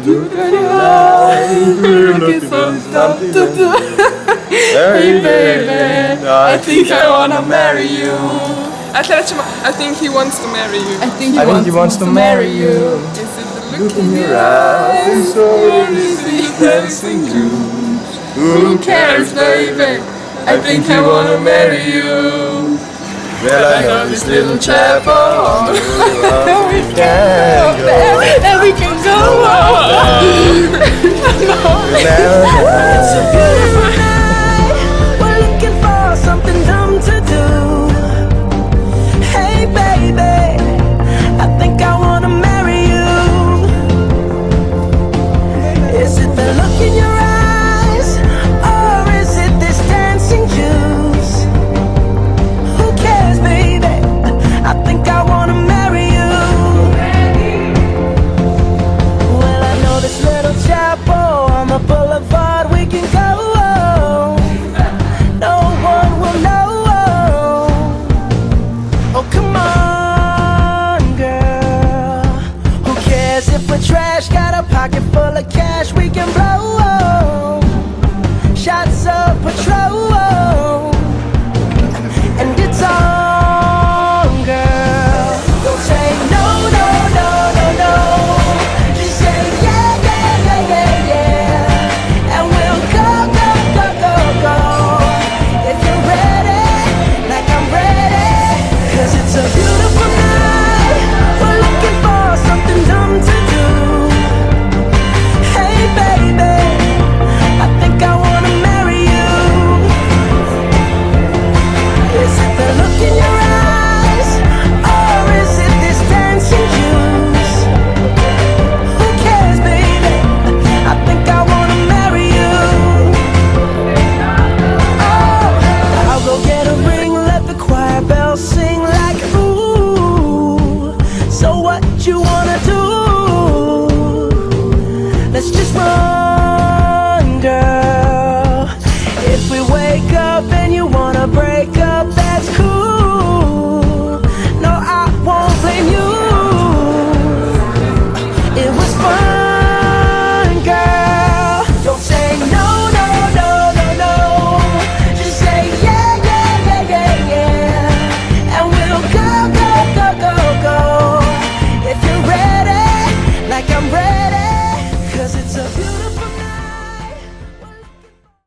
look at your eyes, looking for something to do. Hey baby, I think I wanna marry you. I think he wants to marry you. I think he wants to marry you. Is it the look in your eyes, or is it dancing juice? Who cares, baby? I think I wanna marry you. Well, I know this little chapel on the river. We can go, And we can go on. It's a beautiful night. We're looking for something dumb to do. Hey baby, I think I wanna marry you. Is it the look in your eyes, or is it this dancing juice? Who cares, baby? I think I wanna marry you. Well, I know this little chapel on the boulevard we can go. No one will know. Oh, come on, girl. Who cares if we're trash? Got a pocket full of cash we can blow. Shots of Patrol, and it's all